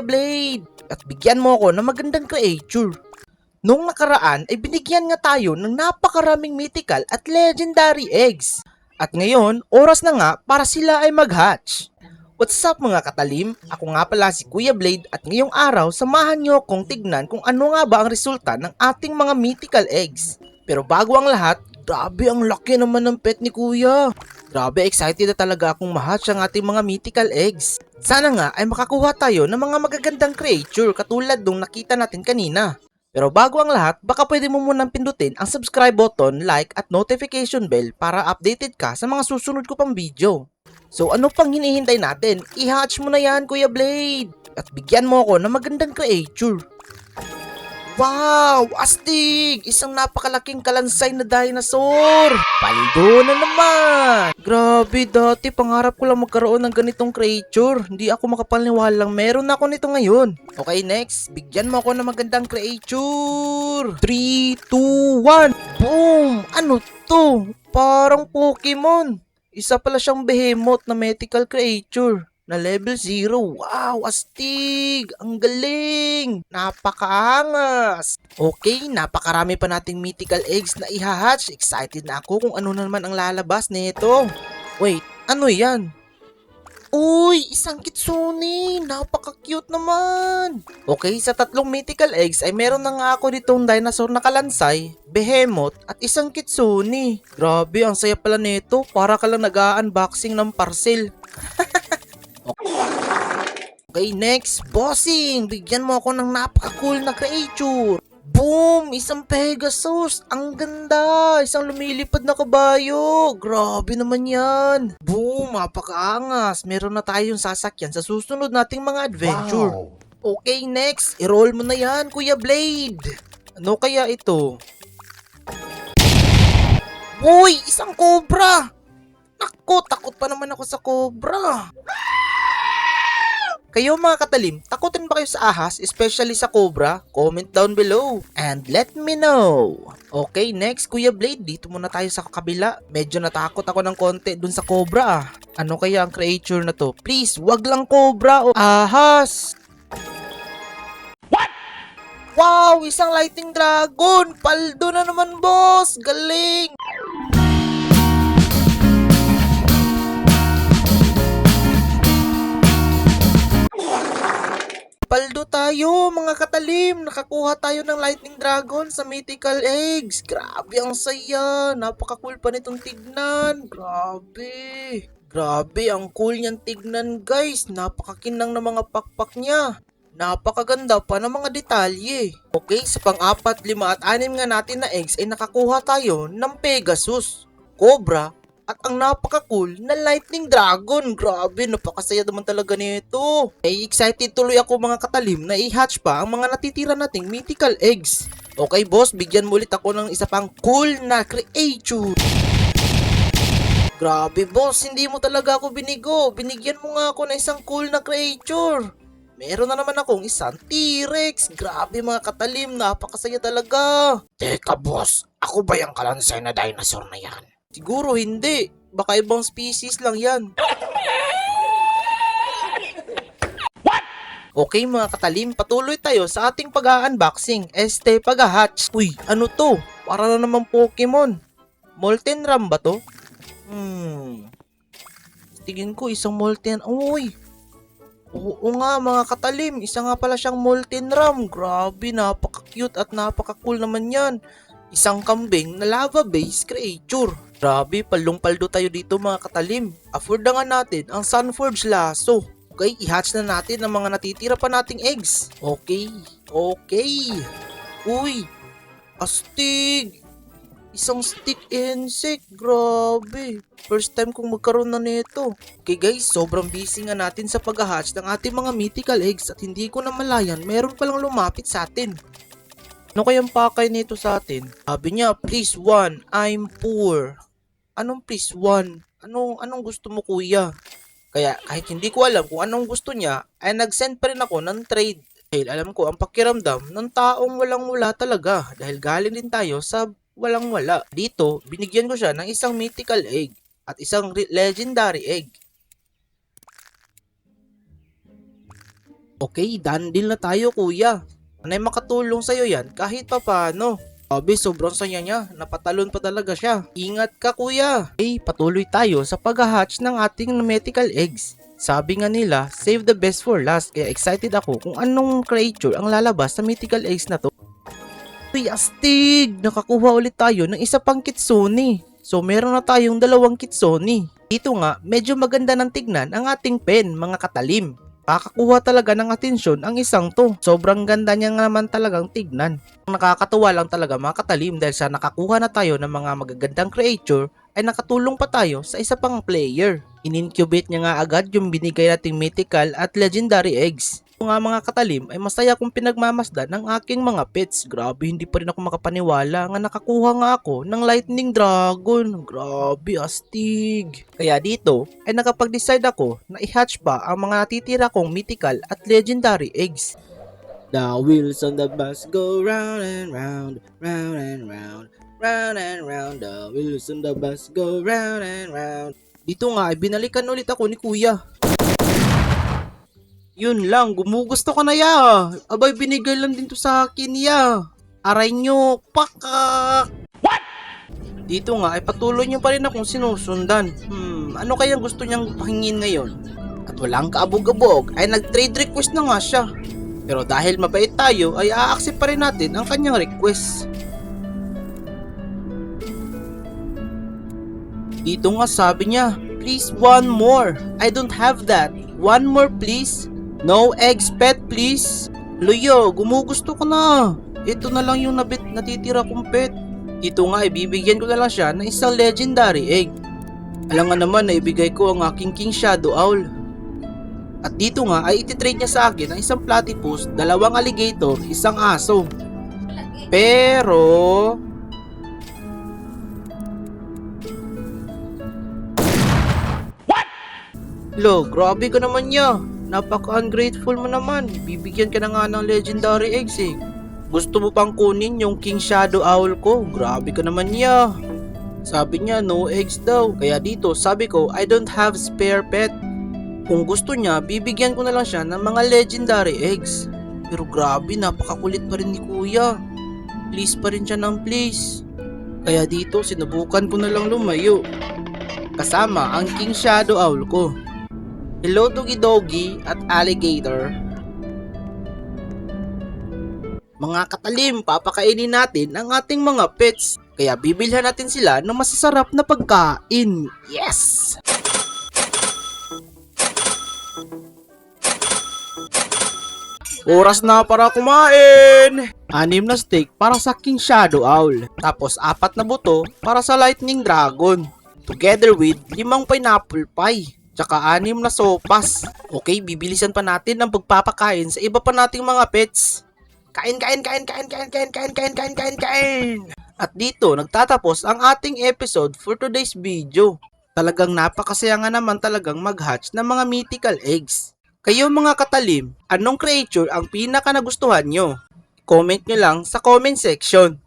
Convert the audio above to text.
Blade at bigyan mo ako ng magandang creature. Nung nakaraan ay binigyan nga tayo ng napakaraming mythical at legendary eggs. At ngayon, oras na nga para sila ay mag-hatch. What's up mga katalim? Ako nga pala si Kuya Blade at ngayong araw samahan nyo akong tignan kung ano nga ba ang resulta ng ating mga mythical eggs. Pero bago ang lahat, grabe ang laki naman ng pet ni Kuya. Grabe excited na talaga akong ma-hatch ang ating mga mythical eggs. Sana nga ay makakuha tayo ng mga magagandang creature katulad nung nakita natin kanina. Pero bago ang lahat, baka pwede mo munang pindutin ang subscribe button, like at notification bell para updated ka sa mga susunod ko pang video. So ano pang hinihintay natin? I-hatch mo na yan Kuya Blade! At bigyan mo ako ng magandang creature. Wow! Astig! Isang napakalaking kalansay na dinosaur! Paldo na naman! Grabe, dati pangarap ko lang magkaroon ng ganitong creature. Hindi ako makapaniwalang meron ako nito ngayon. Okay, next. Bigyan mo ako ng magandang creature. 3, 2, 1. Boom! Ano to? Parang Pokemon. Isa pala siyang behemoth na mythical creature na level 0. Wow, astig! Ang galing! Napakaangas! Okay, napakarami pa nating mythical eggs na ihahatch. Excited na ako kung ano naman ang lalabas nito. Wait, ano yan? Uy, isang kitsune! Napaka-cute naman! Okay, sa tatlong mythical eggs ay meron na nga ako ditong dinosaur na kalansay, behemoth at isang kitsune. Grabe, ang saya pala nito. Para ka lang nag-unboxing ng parcel. Okay, next, bossing! Bigyan mo ako ng napaka-cool na creature. Boom! Isang Pegasus! Ang ganda! Isang lumilipad na kabayo! Grabe naman yan! Boom! Napakaangas! Meron na tayong sasakyan sa susunod nating mga adventure. Wow. Okay, next, i-roll mo na yan, Kuya Blade! Ano kaya ito? Uy! Isang cobra! Naku, takot pa naman ako sa cobra! Kayo mga katalim, takutin ba kayo sa ahas, especially sa cobra? Comment down below and let me know. Okay, next Kuya Blade, dito muna tayo sa kabila. Medyo natakot ako ng konti dun sa cobra. Ano kaya ang creature na to? Please, wag lang cobra o ahas. What? Wow, isang lightning dragon. Paldo na naman boss. Galing. Paldo tayo mga katalim, nakakuha tayo ng lightning dragon sa mythical eggs. Grabe ang saya, napaka-cool pa nitong tignan. Grabe, ang cool niyang tignan guys. Napakakinang ng mga pakpak niya. Napakaganda pa ng mga detalye. Okay, sa pang-4, 5 at 6 nga natin na eggs ay nakakuha tayo ng Pegasus, Cobra, at ang napaka-cool na Lightning Dragon. Grabe, napakasaya naman talaga nito. Ay, excited tuloy ako mga katalim na i-hatch pa ang mga natitira nating mythical eggs. Okay boss, bigyan mo ulit ako ng isa pang cool na creature. Grabe boss, hindi mo talaga ako binigo. Binigyan mo nga ako ng isang cool na creature. Meron na naman akong isang T-Rex. Grabe mga katalim, napakasaya talaga. Teka boss, ako ba yung kalansay na dinosaur na yan? Siguro hindi. Baka ibang species lang yan. What? Okay mga katalim, patuloy tayo sa ating pag-unboxing. Pag-hatch. Uy, ano to? Para na naman Pokemon. Molten Ram ba to? Tingin ko isang Molten. Uy! Oo nga mga katalim, isa nga pala siyang Molten Ram. Grabe, napaka-cute at napaka-cool naman yan. Isang kambing na lava-based creature. Grabe, palong-paldo tayo dito mga katalim. Afford na nga natin ang Sunforge Lasso. Okay, i-hatch na natin ang mga natitira pa nating eggs. Okay. Uy, astig. Isang stick insect. Grabe. First time kong magkaroon na nito. Okay guys, sobrang busy nga natin sa pag-hatch ng ating mga mythical eggs at hindi ko na malayan meron palang lumapit sa atin. Ano kayang pakay nito sa atin? Sabi niya, please one, I'm poor. Anong please one? Anong gusto mo kuya? Kaya kahit hindi ko alam kung anong gusto niya, ay nag-send pa rin ako ng trade. Dahil alam ko ang pakiramdam ng taong walang-wala talaga dahil galing din tayo sa walang-wala. Dito, binigyan ko siya ng isang mythical egg at isang legendary egg. Okay, done deal na tayo kuya. Anay makatulong sa'yo yan kahit papano. Sabi, sobrang saya niya. Napatalon pa talaga siya. Ingat ka kuya. Okay, patuloy tayo sa pag-hatch ng ating mythical eggs. Sabi nga nila, save the best for last. Kaya excited ako kung anong creature ang lalabas sa mythical eggs na to. Uy, astig! Nakakuha ulit tayo ng isa pang kitsune. So meron na tayong dalawang kitsune. Dito nga, medyo maganda ng tignan ang ating pen, mga katalim. Kakakuha talaga ng atensyon ang isang to. Sobrang ganda niya naman talagang tignan. Nakakatuwa lang talaga mga katalim dahil sa nakakuha na tayo ng mga magagandang creature ay nakatulong pa tayo sa isa pang player. In-incubate niya nga agad yung binigay nating mythical at legendary eggs. Ito nga mga katalim ay masaya kong pinagmamasdan ng aking mga pets. Grabe, hindi pa rin ako makapaniwala nga nakakuha nga ako ng lightning dragon. Grabe, astig. Kaya dito ay nakapag-decide ako na i-hatch pa ang mga natitira kong mythical at legendary eggs. The wheels on the bus go round and round, round and round, round and round. The wheels on the bus go round and round. Dito nga ay binalikan ulit ako ni kuya. Yun lang, gumugusto ko na ya. Abay, binigay lang din to sa akin ya. Aray nyo, pakak! What? Dito nga ay patuloy nyo pa rin akong sinusundan. Ano kayang gusto niyang pahingin ngayon? At walang kaabog-abog ay nag-trade request na nga siya. Pero dahil mabait tayo ay a-accept pa rin natin ang kanyang request. Dito nga sabi niya, please one more. I don't have that. One more please. No eggs pet please. Luyo, gumugusto ko na. Ito na lang yung natitira kong pet. Ito nga, ibibigyan ko na lang siya ng isang legendary egg. Alam nga naman na ibigay ko ang aking King Shadow Owl. At dito nga ay ititrade niya sa akin ng isang platypus, dalawang alligator, isang aso. Pero lo, grabe ka naman niya. Napaka-ungrateful mo naman. Bibigyan ka na nga ng legendary eggs eh. Gusto mo pang kunin yung King Shadow Owl ko? Grabe ka naman niya. Sabi niya no eggs daw. Kaya dito sabi ko I don't have spare pet. Kung gusto niya, bibigyan ko na lang siya ng mga legendary eggs. Pero grabe, napakakulit pa rin ni kuya. Please pa rin siya ng please. Kaya dito sinubukan ko na lang lumayo. Kasama ang King Shadow Owl ko. Hello Doggy Doggy at Alligator. Mga katalim, papakainin natin ang ating mga pets. Kaya bibilhan natin sila ng masasarap na pagkain. Yes! Oras na para kumain! 6 na steak para sa King Shadow Owl. Tapos 4 na buto para sa Lightning Dragon. Together with 5 pineapple pie. Tsaka 6 na sopas. Okay, bibilisan pa natin ang pagpapakain sa iba pa nating mga pets. Kain! At dito, nagtatapos ang ating episode for today's video. Talagang napakasaya nga naman talagang mag-hatch ng mga mythical eggs. Kayo mga katalim, anong creature ang pinaka nagustuhan nyo? Comment nyo lang sa comment section.